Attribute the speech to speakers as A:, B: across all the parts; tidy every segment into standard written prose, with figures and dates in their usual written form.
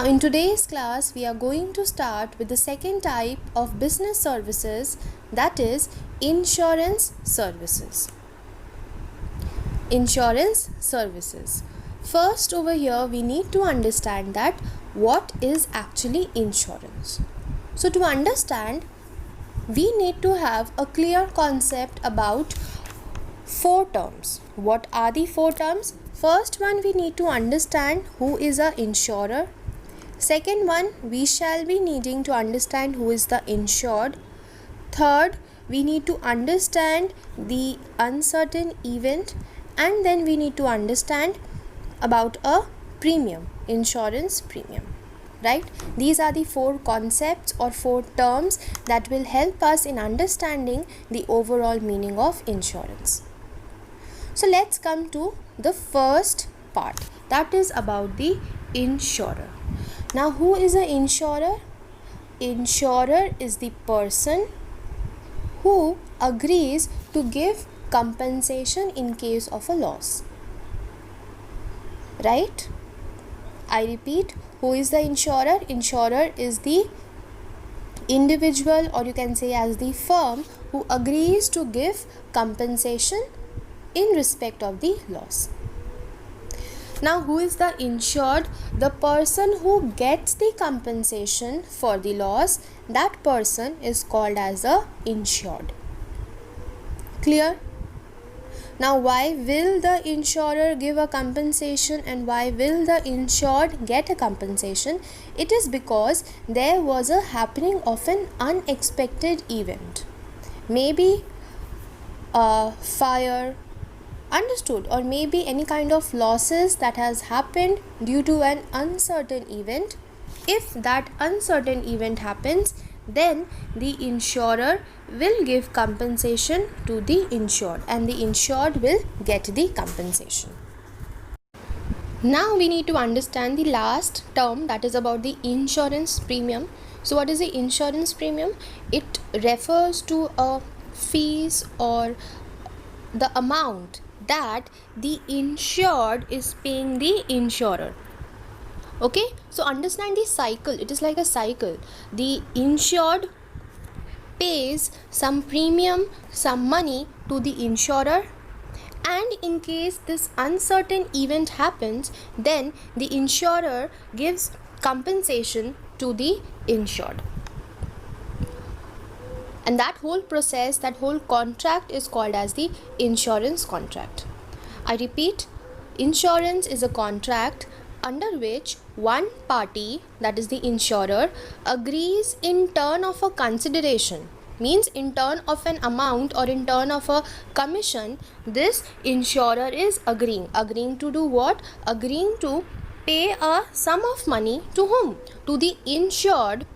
A: Now in today's class we are going to start with the second type of business services, that is insurance services. Insurance services. First over here we need to understand that what is actually insurance. So to understand we need to have a clear concept about four terms. What are the four terms? First one, we need to understand who is a insurer. Second one, we shall be needing to understand who is the insured. Third, we need to understand the uncertain event, and then we need to understand about a premium, insurance premium. Right? These are the four concepts or four terms that will help us in understanding the overall meaning of insurance. So let's come to the first part, that is about the insurer. Now who is an insurer? Insurer is the person who agrees to give compensation in case of a loss. Right? I repeat, who is the insurer? Insurer is the individual, or you can say as the firm, who agrees to give compensation in respect of the loss. Now who is the insured? The person who gets the compensation for the loss, that person is called as a insured. Clear? Now why will the insurer give a compensation and why will the insured get a compensation? It is because there was a happening of an unexpected event. Maybe a fire, understood, or maybe any kind of losses that has happened due to an uncertain event. If that uncertain event happens, then the insurer will give compensation to the insured and the insured will get the compensation. Now we need to understand the last term, that is about the insurance premium. So what is the insurance premium? It refers to a fees or the amount that the insured is paying the insurer. Okay, so understand the cycle. It is like a cycle. The insured pays some premium, some money to the insurer, and in case this uncertain event happens, then the insurer gives compensation to the insured. And that whole process, that whole contract is called as the insurance contract. I repeat, insurance is a contract under which one party, that is the insurer, agrees in turn of a consideration, means in turn of an amount or in turn of a commission. This insurer is agreeing to do what? Agreeing to pay a sum of money to whom? To the insured.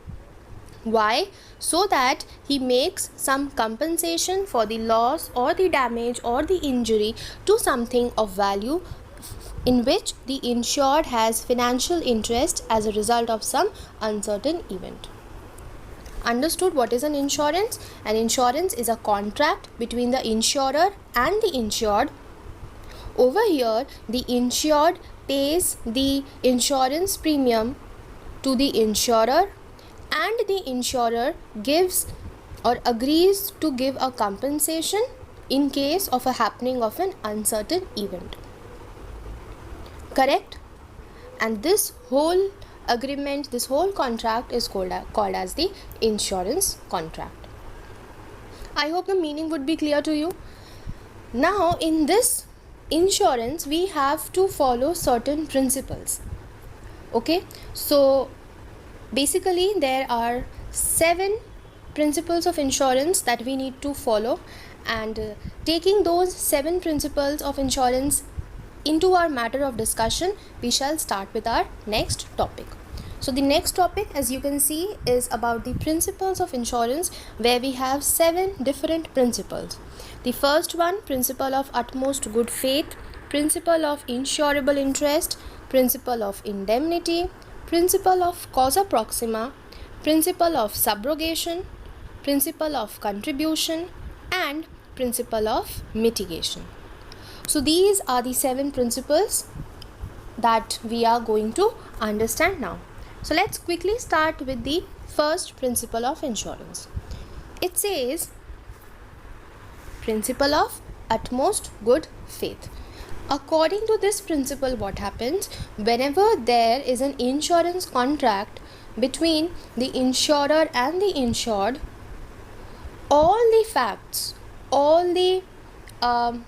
A: Why? So that he makes some compensation for the loss or the damage or the injury to something of value in which the insured has financial interest as a result of some uncertain event. Understood what is an insurance? An insurance is a contract between the insurer and the insured. Over here, the insured pays the insurance premium to the insurer, and the insurer gives or agrees to give a compensation in case of a happening of an uncertain event. Correct? And this whole agreement, this whole contract is called as the insurance contract. I hope the meaning would be clear to you. Now in this insurance we have to follow certain principles. Okay, so basically there are 7 principles of insurance that we need to follow, and taking those 7 principles of insurance into our matter of discussion, we shall start with our next topic. So the next topic, as you can see, is about the principles of insurance, where we have 7 different principles. The first one, principle of utmost good faith, principle of insurable interest, principle of indemnity, principle of causa proxima, principle of subrogation, principle of contribution, and principle of mitigation. So these are the 7 principles that we are going to understand now. So let's quickly start with the first principle of insurance. It says principle of utmost good faith. According to this principle, what happens whenever there is an insurance contract between the insurer and the insured, all the facts, all the all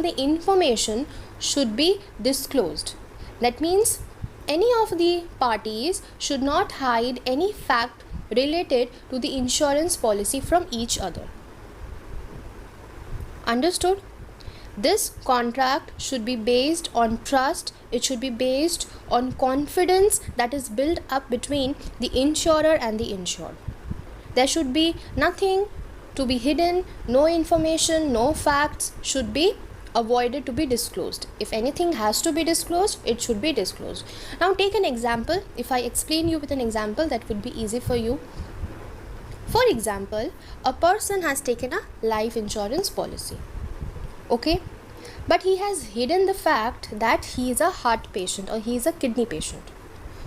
A: the information should be disclosed. That means any of the parties should not hide any fact related to the insurance policy from each other. Understood? This contract should be based on trust. It should be based on confidence that is built up between the insurer and the insured. There should be nothing to be hidden, no information, no facts should be avoided to be disclosed. If anything has to be disclosed, it should be disclosed. Now take an example. If I explain you with an example, that would be easy for you. For example, a person has taken a life insurance policy. Okay, but he has hidden the fact that he is a heart patient or he is a kidney patient.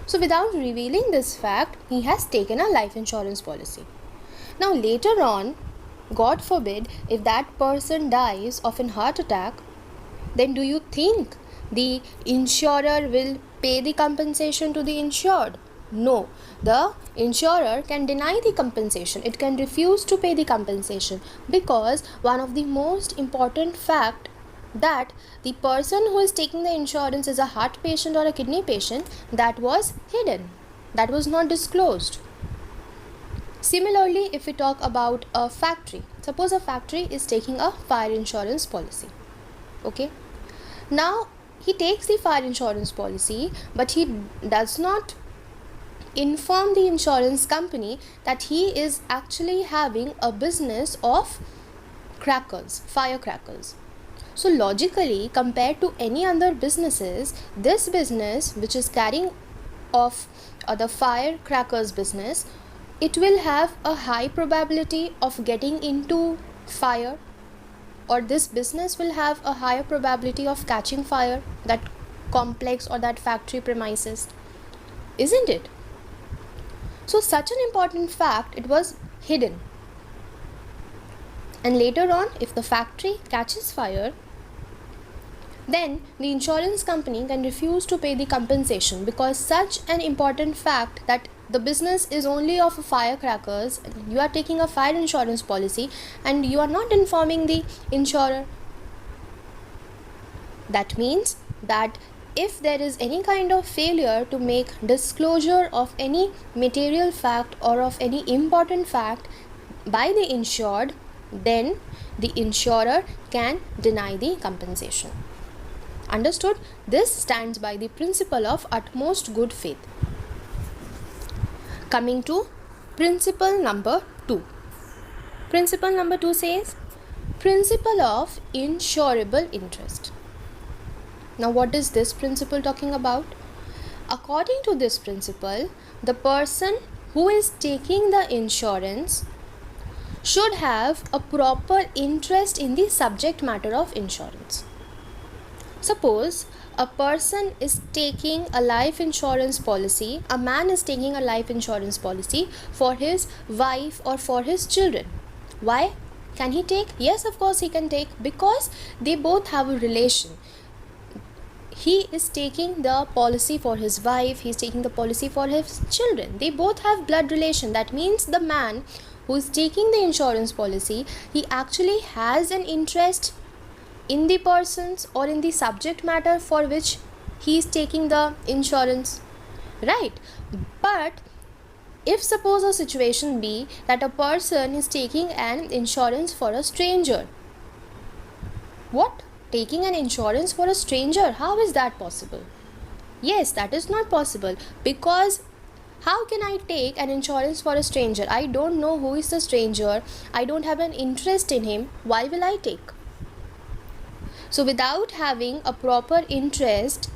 A: So without revealing this fact, he has taken a life insurance policy. Now later on, God forbid, if that person dies of an heart attack, then do you think the insurer will pay the compensation to the insured? No, the insurer can deny the compensation. It can refuse to pay the compensation because one of the most important fact that the person who is taking the insurance is a heart patient or a kidney patient, that was hidden, that was not disclosed. Similarly, if we talk about a factory, suppose a factory is taking a fire insurance policy. Okay, now he takes the fire insurance policy, but he does not inform the insurance company that he is actually having a business of crackers, firecrackers. So logically, compared to any other businesses, this business which is carrying of the firecrackers business, it will have a high probability of getting into fire, or this business will have a higher probability of catching fire, that complex or that factory premises, isn't it? So such an important fact, it was hidden. And later on, if the factory catches fire, then the insurance company can refuse to pay the compensation because such an important fact that the business is only of firecrackers, you are taking a fire insurance policy and you are not informing the insurer. That means that if there is any kind of failure to make disclosure of any material fact or of any important fact by the insured, then the insurer can deny the compensation. Understood? This stands by the principle of utmost good faith. Coming to principle number 2. Principle number 2 says principle of insurable interest. Now what is this principle talking about? According to this principle, the person who is taking the insurance should have a proper interest in the subject matter of insurance. Suppose a person is taking a life insurance policy, a man is taking a life insurance policy for his wife or for his children. Why? Can he take? Yes, of course he can take, because they both have a relation. He is taking the policy for his wife, he is taking the policy for his children. They both have blood relation. That means the man who is taking the insurance policy, he actually has an interest in the persons or in the subject matter for which he is taking the insurance, right? But if suppose a situation be that a person is taking an insurance for a stranger, what? Taking an insurance for a stranger, how is that possible? Yes, that is not possible, because how can I take an insurance for a stranger? I don't know who is the stranger, I don't have an interest in him, why will I take? So without having a proper interest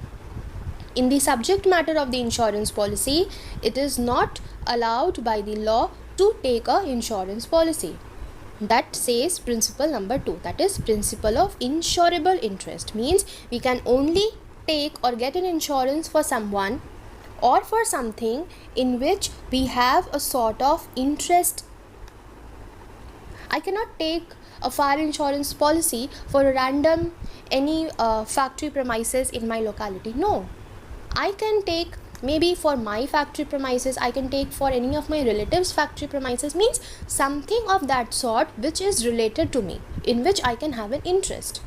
A: in the subject matter of the insurance policy, it is not allowed by the law to take a insurance policy. That says principle number 2, that is principle of insurable interest. Means we can only take or get an insurance for someone or for something in which we have a sort of interest. I cannot take a fire insurance policy for a random any factory premises in my locality. No, I can take maybe for my factory premises, I can take for any of my relatives factory premises, means something of that sort which is related to me, in which I can have an interest.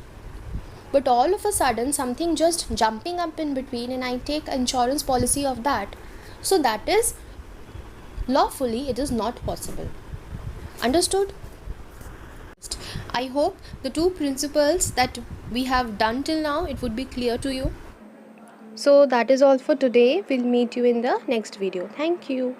A: But all of a sudden something just jumping up in between and I take insurance policy of that, so that is lawfully it is not possible. Understood? I hope the two principles that we have done till now, it would be clear to you. So that is all for today. We'll meet you in the next video. Thank you.